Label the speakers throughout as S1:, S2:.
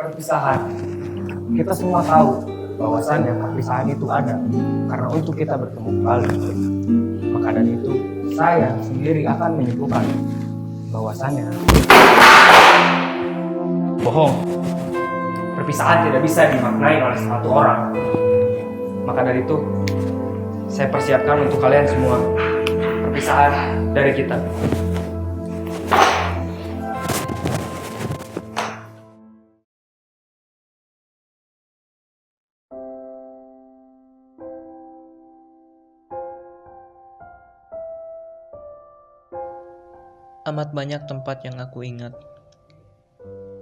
S1: perpisahan. Kita semua tahu bahwasannya perpisahan itu ada karena untuk kita bertemu kembali. Maka dari itu, saya sendiri akan menyimpulkan bahwasannya bohong. Perpisahan tidak bisa dimaknai oleh satu orang. Maka dari itu, saya persiapkan untuk kalian semua perpisahan dari kita.
S2: Amat banyak tempat yang aku ingat.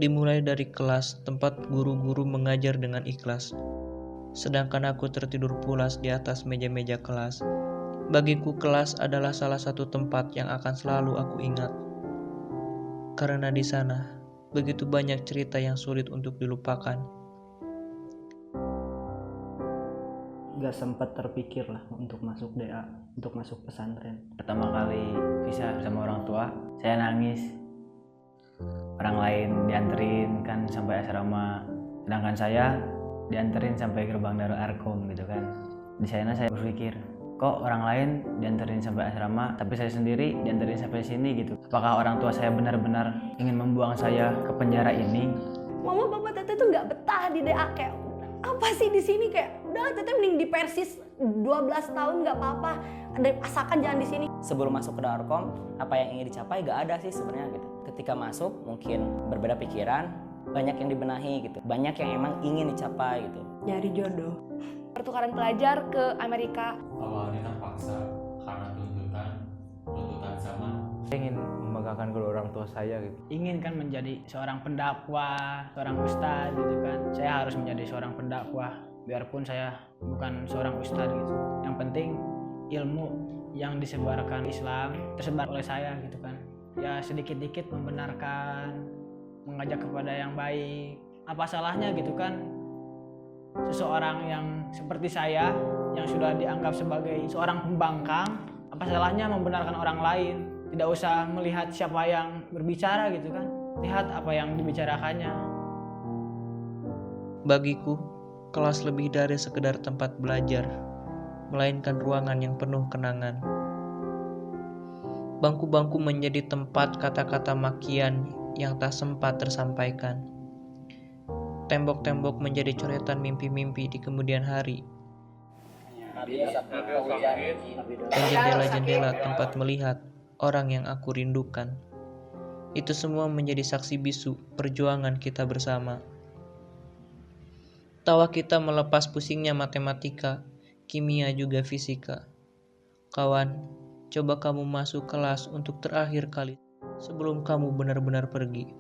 S2: Dimulai dari kelas, tempat guru-guru mengajar dengan ikhlas. Sedangkan aku tertidur pulas di atas meja-meja kelas. Bagiku kelas adalah salah satu tempat yang akan selalu aku ingat. Karena di sana, begitu banyak cerita yang sulit untuk dilupakan.
S3: Gak sempat terpikir lah untuk masuk DA, untuk masuk pesantren.
S4: Pertama kali pisah sama orang tua, saya nangis. Orang lain dianterin kan sampai asrama, sedangkan saya dianterin sampai gerbang Darul Arkom gitu kan. Di sana saya berpikir, kok orang lain dianterin sampai asrama, tapi saya sendiri dianterin sampai sini gitu. Apakah orang tua saya benar-benar ingin membuang saya ke penjara ini?
S5: Mama, papa, teteh tuh nggak betah di DA, kayak apa sih di sini, kayak udah teteh mending di Persis 12 tahun nggak apa-apa, ada asalkan jangan di sini.
S6: Sebelum masuk ke Darkom, apa yang ingin dicapai gak ada sih sebenarnya gitu. Ketika masuk mungkin berbeda pikiran, banyak yang dibenahi gitu, banyak yang emang ingin dicapai gitu.
S5: Nyari jodoh.
S7: Pertukaran pelajar ke Amerika.
S8: Awalnya terpaksa karena tuntutan zaman.
S1: Saya ingin membanggakan kedua orang tua saya gitu.
S3: Ingin kan menjadi seorang pendakwah, seorang ustadz gitu kan. Saya harus menjadi seorang pendakwah, biarpun saya bukan seorang ustadz gitu. Yang penting ilmu yang disebarkan Islam tersebar oleh saya gitu kan. Ya sedikit-dikit membenarkan, mengajak kepada yang baik. Apa salahnya gitu kan seseorang yang seperti saya yang sudah dianggap sebagai seorang pembangkang, apa salahnya membenarkan orang lain? Tidak usah melihat siapa yang berbicara gitu kan, lihat apa yang dibicarakannya.
S2: Bagiku, kelas lebih dari sekedar tempat belajar, melainkan ruangan yang penuh kenangan. Bangku-bangku menjadi tempat kata-kata makian yang tak sempat tersampaikan. Tembok-tembok menjadi coretan mimpi-mimpi di kemudian hari. Dan jendela-jendela tempat melihat orang yang aku rindukan. Itu semua menjadi saksi bisu perjuangan kita bersama. Tawa kita melepas pusingnya matematika, kimia juga fisika. Kawan, coba kamu masuk kelas untuk terakhir kali sebelum kamu benar-benar pergi.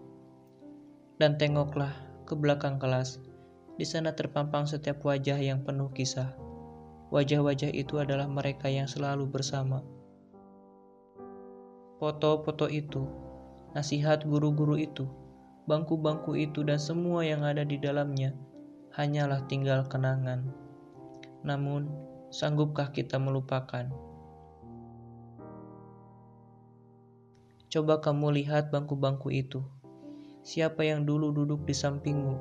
S2: Dan tengoklah ke belakang kelas. Di sana terpampang setiap wajah yang penuh kisah. Wajah-wajah itu adalah mereka yang selalu bersama. Foto-foto itu, nasihat guru-guru itu, bangku-bangku itu dan semua yang ada di dalamnya hanyalah tinggal kenangan. Namun, sanggupkah kita melupakan? Coba kamu lihat bangku-bangku itu. Siapa yang dulu duduk di sampingmu?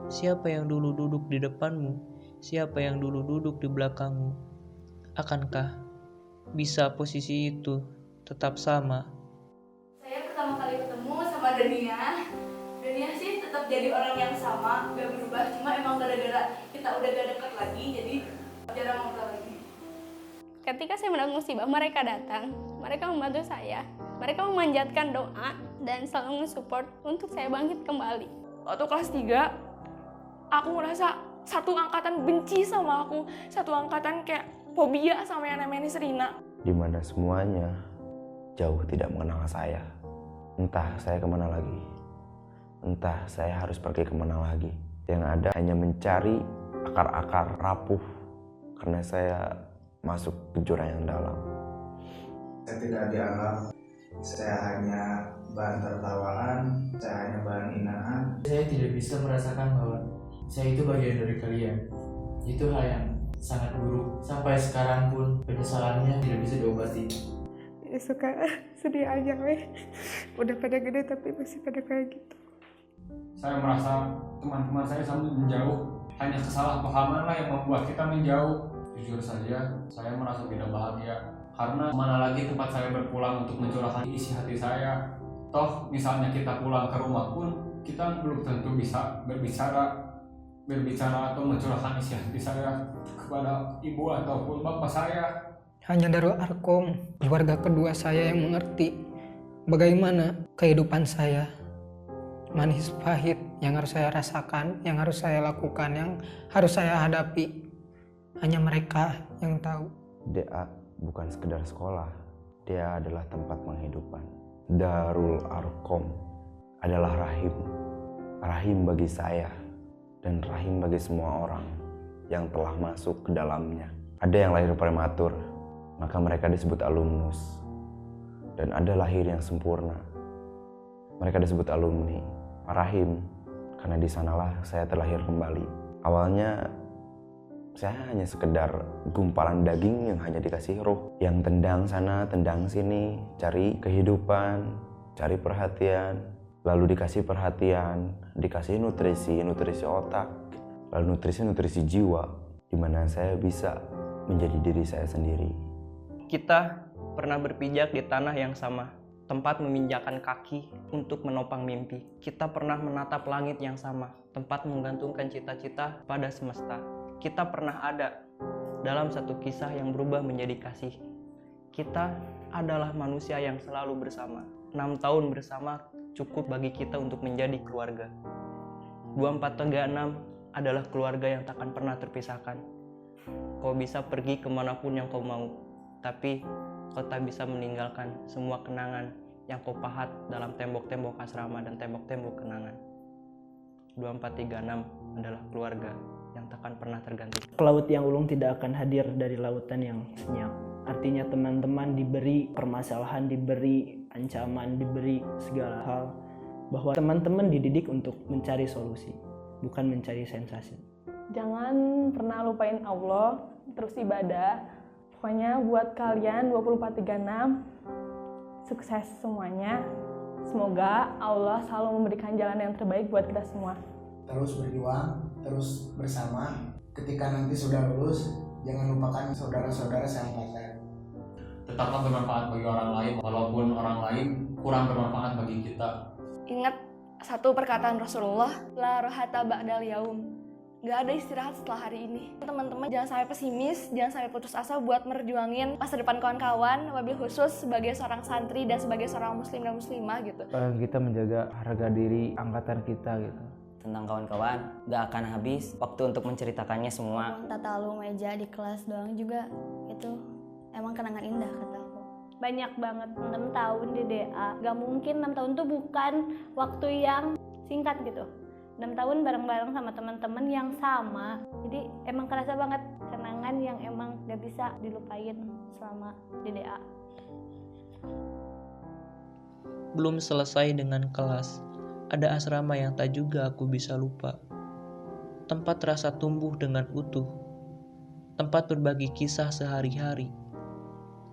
S2: Siapa yang dulu duduk di depanmu? Siapa yang dulu duduk di belakangmu? Akankah bisa posisi itu tetap sama?
S7: Saya pertama kali ketemu sama Dania. Dania sih tetap jadi orang yang sama, gak berubah. Cuma emang gara-gara kita udah gak dekat lagi, jadi jarang ngobrol lagi.
S5: Ketika saya mendapat musibah, mereka datang, mereka membantu saya, mereka memanjatkan doa dan selalu mensupport untuk saya bangkit kembali.
S7: Waktu kelas 3, aku ngerasa satu angkatan benci sama aku, satu angkatan kayak fobia sama yang namanya Serina.
S9: Di mana semuanya jauh tidak mengenal saya. Entah saya kemana lagi, entah saya harus pergi kemana lagi. Yang ada hanya mencari akar-akar rapuh karena saya masuk ke jurang yang dalam.
S10: Saya tidak dianggap, saya hanya bahan tertawaan, saya hanya bahan hinaan.
S8: Saya tidak bisa merasakan bahwa saya itu bagian dari kalian. Itu hal yang sangat buruk. Sampai sekarang pun penyesalannya tidak bisa diobati.
S7: Ya suka sedih aja weh. Udah pada gede tapi masih pada kayak gitu.
S11: Saya merasa teman-teman saya saling menjauh. Hanya kesalahpahaman lah yang membuat kita menjauh. Jujur saja, saya merasa tidak bahagia. Karena mana lagi tempat saya berpulang untuk mencurahkan isi hati saya. Toh misalnya kita pulang ke rumah pun, kita belum tentu bisa berbicara atau mencurahkan isi hati saya kepada ibu ataupun bapak saya.
S12: Hanya Darul Arkom, keluarga kedua saya yang mengerti bagaimana kehidupan saya. Manis pahit yang harus saya rasakan, yang harus saya lakukan, yang harus saya hadapi. Hanya mereka yang tahu.
S9: DA bukan sekedar sekolah, dia adalah tempat penghidupan. Darul Arkom adalah rahim. Rahim bagi saya dan rahim bagi semua orang yang telah masuk ke dalamnya. Ada yang lahir prematur, maka mereka disebut alumnus. Dan ada lahir yang sempurna, mereka disebut alumni. Rahim, karena di sanalah saya terlahir kembali. Awalnya saya hanya sekedar gumpalan daging yang hanya dikasih ruh, yang tendang sana, tendang sini, cari kehidupan, cari perhatian, lalu dikasih perhatian, dikasih nutrisi otak, lalu nutrisi jiwa, di mana saya bisa menjadi diri saya sendiri.
S2: Kita pernah berpijak di tanah yang sama, tempat meminjakan kaki untuk menopang mimpi. Kita pernah menatap langit yang sama, tempat menggantungkan cita-cita pada semesta. Kita pernah ada dalam satu kisah yang berubah menjadi kasih. Kita adalah manusia yang selalu bersama. 6 tahun bersama cukup bagi kita untuk menjadi keluarga. 2436 adalah keluarga yang takkan pernah terpisahkan. Kau bisa pergi kemanapun yang kau mau, tapi kau tak bisa meninggalkan semua kenangan yang kau pahat dalam tembok-tembok asrama dan tembok-tembok kenangan. 2436 adalah keluarga yang takkan pernah terganti.
S3: Pelaut yang ulung tidak akan hadir dari lautan yang senyap. Artinya teman-teman diberi permasalahan, diberi ancaman, diberi segala hal, bahwa teman-teman dididik untuk mencari solusi, bukan mencari sensasi.
S13: Jangan pernah lupain Allah, terus ibadah. Pokoknya buat kalian 2436 sukses semuanya. Semoga Allah selalu memberikan jalan yang terbaik buat kita semua.
S14: Terus berjuang, terus bersama. Ketika nanti sudah lulus, jangan lupakan saudara-saudara seangkatan.
S11: Tetaplah bermanfaat bagi orang lain, walaupun orang lain kurang bermanfaat bagi kita.
S7: Ingat satu perkataan Rasulullah, la rohata ba'dal yaum. Gak ada istirahat setelah hari ini. Teman-teman jangan sampai pesimis, jangan sampai putus asa buat merjuangin masa depan kawan-kawan, wabil khusus sebagai seorang santri dan sebagai seorang muslim dan muslimah gitu.
S15: Kita menjaga harga diri angkatan kita gitu.
S6: Tentang kawan-kawan gak akan habis waktu untuk menceritakannya semua.
S5: Tata lu meja di kelas doang juga itu emang kenangan indah kata aku.
S13: Banyak banget 6 tahun di DA. Gak mungkin 6 tahun tuh bukan waktu yang singkat gitu. 6 tahun bareng-bareng sama teman-teman yang sama. Jadi emang kerasa banget kenangan yang emang gak bisa dilupain selama di DA.
S2: Belum selesai dengan kelas, ada asrama yang tak juga aku bisa lupa. Tempat rasa tumbuh dengan utuh. Tempat berbagi kisah sehari-hari.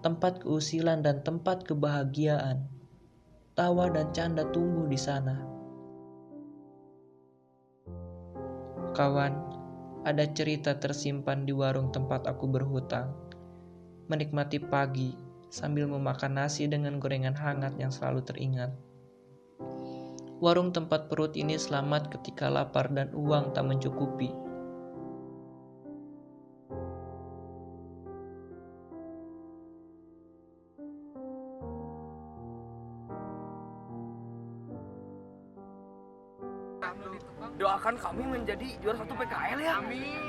S2: Tempat keusilan dan tempat kebahagiaan. Tawa dan canda tumbuh di sana. Kawan, ada cerita tersimpan di warung tempat aku berhutang. Menikmati pagi sambil memakan nasi dengan gorengan hangat yang selalu teringat. Warung tempat perut ini selamat ketika lapar dan uang tak mencukupi.
S16: Doakan kami menjadi juara 1 PKL ya. Amin.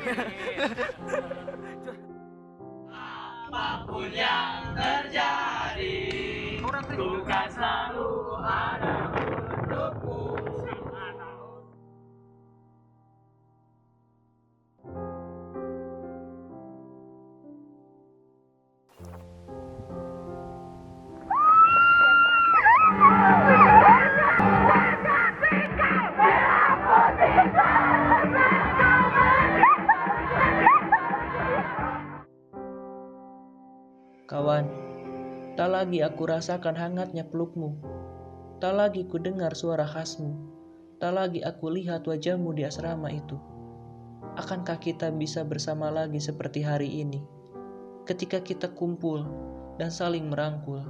S17: Apapun yang terjadi, Tuhan selalu ada untukku.
S2: Kawan, tak lagi aku rasakan hangatnya pelukmu. Tak lagi ku dengar suara khasmu. Tak lagi aku lihat wajahmu di asrama itu. Akankah kita bisa bersama lagi seperti hari ini? Ketika kita kumpul dan saling merangkul,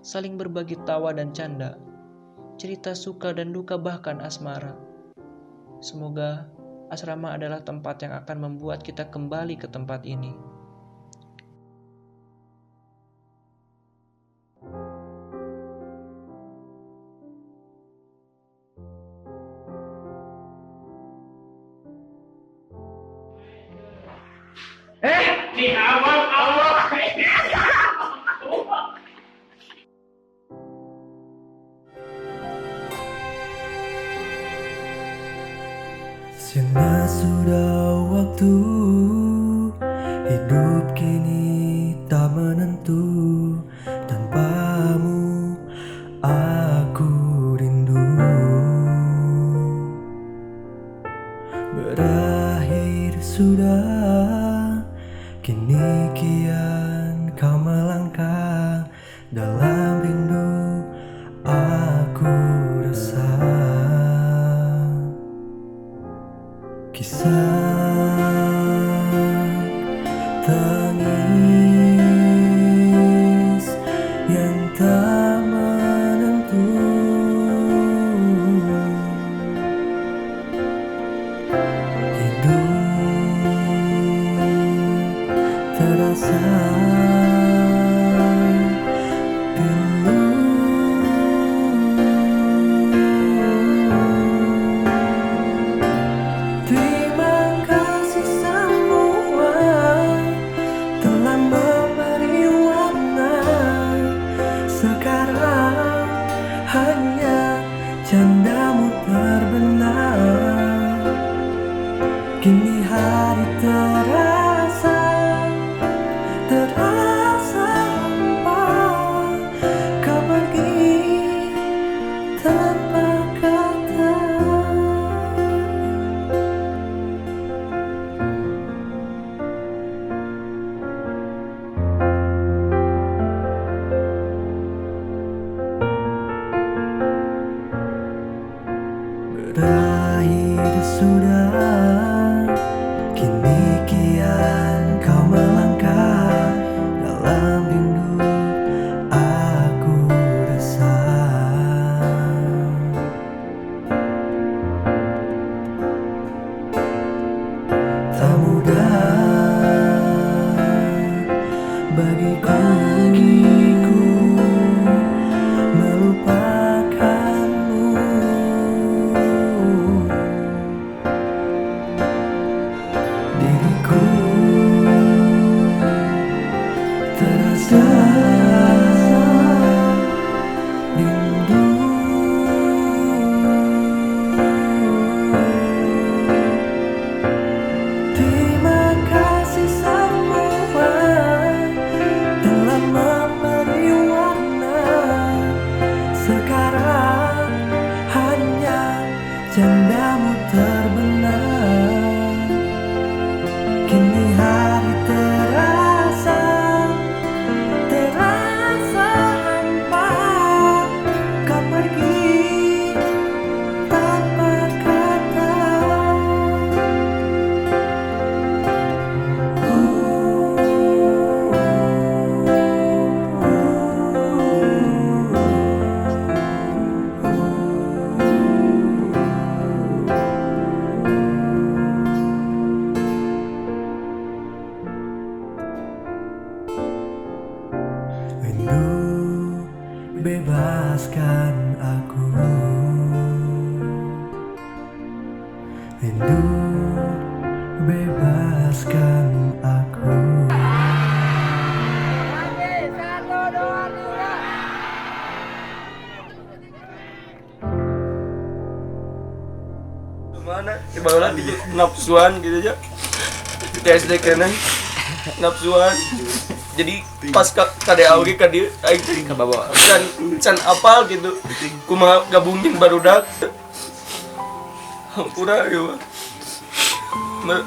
S2: saling berbagi tawa dan canda, cerita suka dan duka bahkan asmara. Semoga asrama adalah tempat yang akan membuat kita kembali ke tempat ini.
S17: Di awal-awal.
S18: Sena sudah waktu, hidup kini tak menentu. Tanpamu aku rindu. Berakhir sudah, kini kian kau melangkah. Dalam rindu aku rasa kisah tangis yang tak menentu. Hidup terasa pilu. Terima kasih semua telah memberi warna. Sekarang hanya candamu terbenar. Kini hari terasa hampa. Kau pergi tanpa kata. Berakhir sudah, kini kian kau melangkah. Dalam rindu aku rasa tak mudah bagiku melupakanmu. Diriku terasa rindu. Terima kasih semua telah memberi warna. Sekarang hanya candamu terbenar. Kini hari terasa hampa. Kau pergi tanpa kata. Rindu bebaskan aku. Rindu bebaskan aku.
S16: Mana ibarat gitu nafsuan gitu aja. Di SD kena nafsuan. Jadi pas kade auge kade aing ka bawa can apal gitu. Kumaha gabungin barudak. Hampura ieu.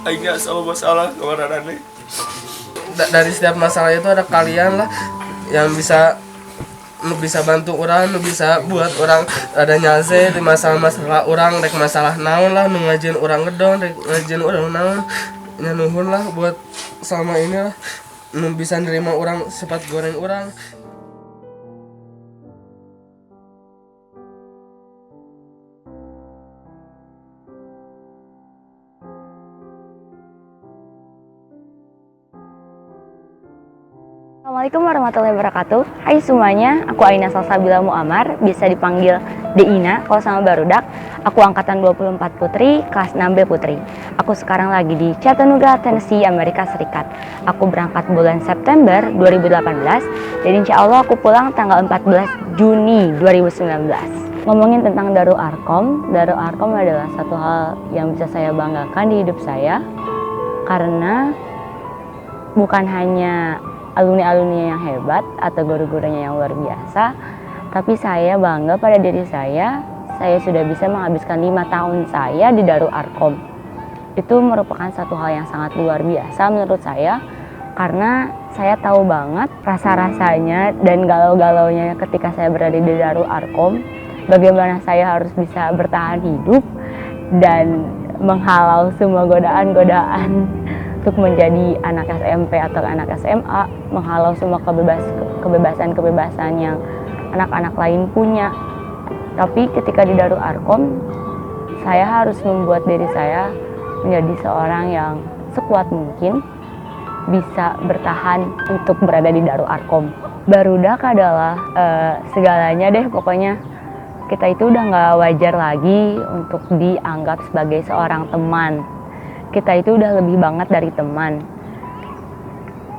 S16: Aing asal masalah kawarana.
S19: Dari setiap masalah itu ada kalian lah yang bisa nu bisa bantu orang, nu bisa buat orang ada nyaze di masalah-masalah orang, rek masalah naon lah, nu ngajin orang ngedon, rek ngajin orang naon, nya nuhun lah buat selama ini lah, nu bisa nerima orang sifat goreng orang.
S20: Assalamualaikum warahmatullahi wabarakatuh. Hai semuanya, aku Aina Salsabila Muammar, bisa dipanggil Deina kalau sama barudak. Aku angkatan 24 Putri, kelas 6B Putri. Aku sekarang lagi di Chattanooga, Tennessee, Amerika Serikat. Aku berangkat bulan September 2018 dan insya Allah aku pulang tanggal 14 Juni 2019. Ngomongin tentang Darul Arkom adalah satu hal yang bisa saya banggakan di hidup saya karena bukan hanya alumni-alumninya yang hebat atau guru-gurunya yang luar biasa, tapi saya bangga pada diri saya sudah bisa menghabiskan 5 tahun saya di Darul Arkom. Itu merupakan satu hal yang sangat luar biasa menurut saya, karena saya tahu banget rasa-rasanya dan galau-galaunya ketika saya berada di Darul Arkom, bagaimana saya harus bisa bertahan hidup dan menghalau semua godaan-godaan untuk menjadi anak SMP atau anak SMA, menghalau semua kebebasan-kebebasan yang anak-anak lain punya. Tapi ketika di Darul Arkom, saya harus membuat diri saya menjadi seorang yang sekuat mungkin bisa bertahan untuk berada di Darul Arkom. Barudak adalah segalanya deh pokoknya. Kita itu udah gak wajar lagi untuk dianggap sebagai seorang teman. Kita itu udah lebih banget dari teman.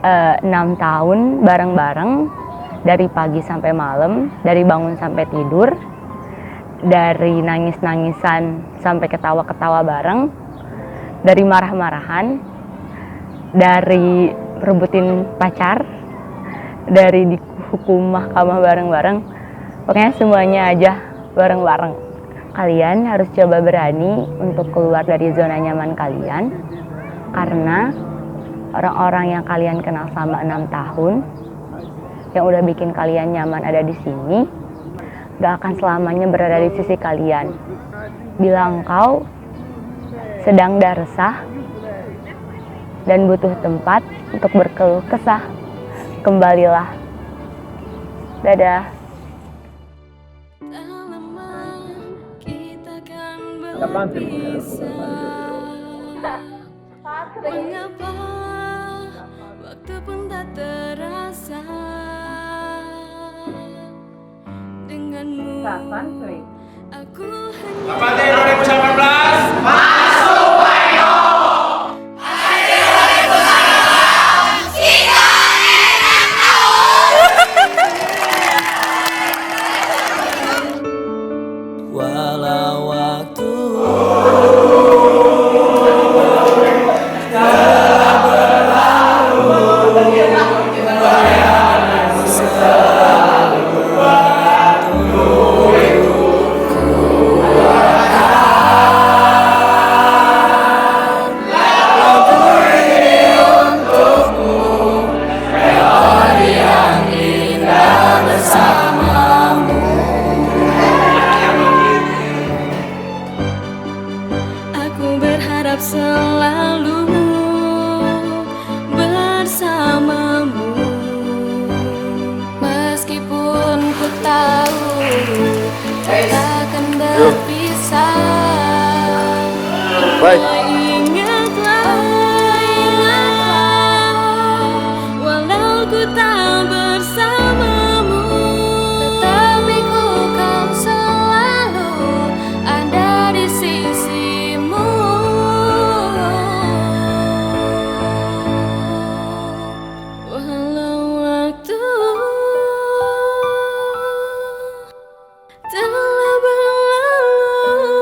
S20: 6 tahun bareng-bareng, dari pagi sampai malam, dari bangun sampai tidur, dari nangis-nangisan sampai ketawa-ketawa bareng, dari marah-marahan, dari rebutin pacar, dari dihukum mahkamah bareng-bareng, pokoknya semuanya aja bareng-bareng. Kalian harus coba berani untuk keluar dari zona nyaman kalian, karena orang-orang yang kalian kenal selama 6 tahun yang udah bikin kalian nyaman ada di sini gak akan selamanya berada di sisi kalian. Bila engkau sedang resah dan butuh tempat untuk berkeluh kesah, kembalilah. Dadah.
S18: Mengapa waktu pun tak terasa denganmu. Aku hanya 2019 masuk Wayo. Hari 2019 kita enak
S21: walau waktu
S18: selalu bersamamu, meskipun ku tahu takkan berpisah. Ingatlah, walau ku tak bersamamu, tetapi ku kan selalu ada di sisimu. Walau waktu telah berlalu,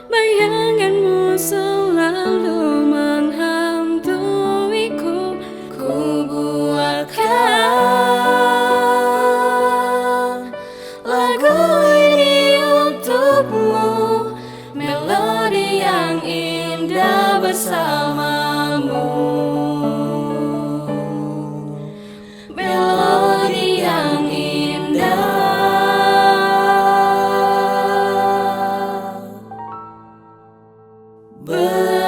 S18: bayanganmu selalu menghantuiku. Ku buatkan lagu ini untukmu, melodi yang indah bersamamu, melodi yang indah ber